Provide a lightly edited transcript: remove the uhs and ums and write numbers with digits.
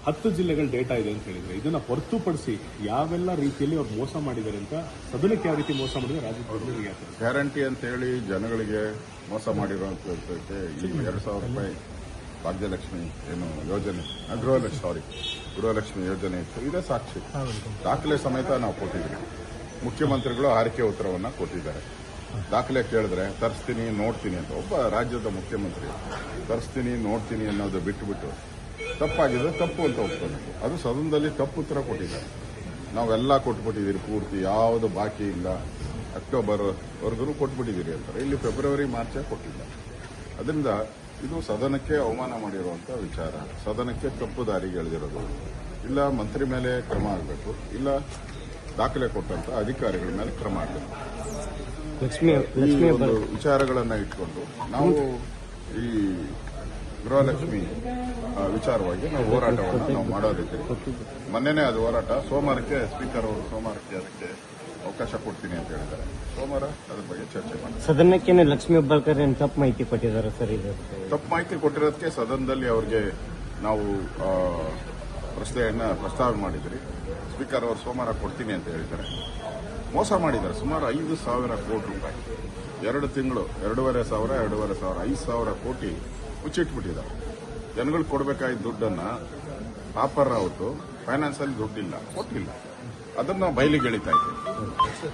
10 ಜಿಲ್ಲೆಗಳ ಡೇಟಾ ಇದೆ ಅಂತ ಹೇಳಿದ್ರೆ ಇದನ್ನ ಹೊರತುಪಡಿಸಿ ಯಾವೆಲ್ಲ ರೀತಿಯಲ್ಲಿ ಅವ್ರು ಮೋಸ ಮಾಡಿದ್ದಾರೆ ಅಂತ ಸದನಕ್ಕೆ ಯಾವ ರೀತಿ ಮೋಸ ಮಾಡಿದ್ರೆ ರಾಜ್ಯಪಾಲರಿಗೆ ಗ್ಯಾರಂಟಿ ಅಂತ ಹೇಳಿ ಜನಗಳಿಗೆ ಮೋಸ ಮಾಡಿರುವಂತಕ್ಕೆ ಈ 2,000 ರೂಪಾಯಿ ಭಾಗ್ಯಲಕ್ಷ್ಮಿ ಏನು ಯೋಜನೆ ಗೃಹಲಕ್ಷ್ಮಿ ಯೋಜನೆ ಇತ್ತು, ಇದೇ ಸಾಕ್ಷಿ. ದಾಖಲೆ ಸಮೇತ ನಾವು ಕೊಟ್ಟಿದ್ದೀವಿ. ಮುಖ್ಯಮಂತ್ರಿಗಳು ಆರೈಕೆ ಉತ್ತರವನ್ನ ಕೊಟ್ಟಿದ್ದಾರೆ. ದಾಖಲೆ ಕೇಳಿದ್ರೆ ತರಿಸ್ತೀನಿ ನೋಡ್ತೀನಿ ಅಂತ ಒಬ್ಬ ರಾಜ್ಯದ ಮುಖ್ಯಮಂತ್ರಿ ತರಿಸ್ತೀನಿ ನೋಡ್ತೀನಿ ಅನ್ನೋದು ಬಿಟ್ಟು ತಪ್ಪಾಗಿದ್ರೆ ತಪ್ಪು ಅಂತ ಒಪ್ಕೊಂಡು ಅದು ಸದನದಲ್ಲಿ ತಪ್ಪು ಉತ್ತರ ಕೊಟ್ಟಿದ್ದಾರೆ. ನಾವೆಲ್ಲ ಕೊಟ್ಬಿಟ್ಟಿದ್ದೀರಿ, ಪೂರ್ತಿ ಯಾವುದು ಬಾಕಿ ಇಲ್ಲ, ಅಕ್ಟೋಬರ್ವರೆಗೂ ಕೊಟ್ಬಿಟ್ಟಿದ್ದೀರಿ ಅಂತಾರೆ. ಇಲ್ಲಿ ಫೆಬ್ರವರಿ ಮಾರ್ಚ್ ಕೊಟ್ಟಿಲ್ಲ. ಅದರಿಂದ ಇದು ಸದನಕ್ಕೆ ಅವಮಾನ ಮಾಡಿರುವಂತ ವಿಚಾರ, ಸದನಕ್ಕೆ ತಪ್ಪು ದಾರಿಗೆ ಎಳೆದಿರೋದು. ಇಲ್ಲ ಮಂತ್ರಿ ಮೇಲೆ ಕ್ರಮ ಆಗಬೇಕು, ಇಲ್ಲ ದಾಖಲೆ ಕೊಟ್ಟಂತ ಅಧಿಕಾರಿಗಳ ಮೇಲೆ ಕ್ರಮ ಆಗಬೇಕು. ಈ ಒಂದು ವಿಚಾರಗಳನ್ನ ಇಟ್ಕೊಂಡು ನಾವು ಈ ಗೃಹಲಕ್ಷ್ಮಿ ವಿಚಾರವಾಗಿ ನಾವು ಹೋರಾಟವನ್ನು ನಾವು ಮಾಡೋದಿದ್ದೀವಿ. ಮೊನ್ನೆನೇ ಅದು ಹೋರಾಟ ಸೋಮವಾರಕ್ಕೆ ಸ್ಪೀಕರ್ ಅವರು ಸೋಮವಾರಕ್ಕೆ ಅದಕ್ಕೆ ಅವಕಾಶ ಕೊಡ್ತೀನಿ ಅಂತ ಹೇಳಿದ್ದಾರೆ. ಸೋಮವಾರ ಅದ್ರ ಬಗ್ಗೆ ಚರ್ಚೆ ಮಾಡಿ. ಸದನಕ್ಕೆ ಲಕ್ಷ್ಮೀ ಹೆಬ್ಬಾಳ್ಕರ್ ತಪ್ಪು ಮಾಹಿತಿ ಕೊಟ್ಟಿದ್ದಾರೆ ಸರ್. ಇದು ತಪ್ಪು ಮಾಹಿತಿ ಕೊಟ್ಟಿರೋದಕ್ಕೆ ಸದನದಲ್ಲಿ ಅವರಿಗೆ ನಾವು ಪ್ರಸ್ತಾವನೆ ಮಾಡಿದ್ರಿ. ಸ್ಪೀಕರ್ ಅವರು ಸೋಮವಾರ ಕೊಡ್ತೀನಿ ಅಂತ ಹೇಳಿದ್ದಾರೆ. ಮೋಸ ಮಾಡಿದ್ದಾರೆ. ಸುಮಾರು 5,000 ಕೋಟಿ ರೂಪಾಯಿ 2 ತಿಂಗಳು 2,500 5,000 ಕೋಟಿ ಮುಚ್ಚಿಟ್ಬಿಟ್ಟಿದ್ದಾರೆ. ಜನಗಳು ಕೊಡಬೇಕಾದ ದುಡ್ಡನ್ನ ಪಾಪರ್ ರಾವತ್ತು ಫೈನಾನ್ಸ್ ಅಲ್ಲಿ ದುಡ್ಡಿಲ್ಲ, ಕೊಟ್ಟಿಲ್ಲ. ಅದನ್ನ ಬಯಲಿಗೆ ಎಳಿತಾ ಇದ್ದೀವಿ.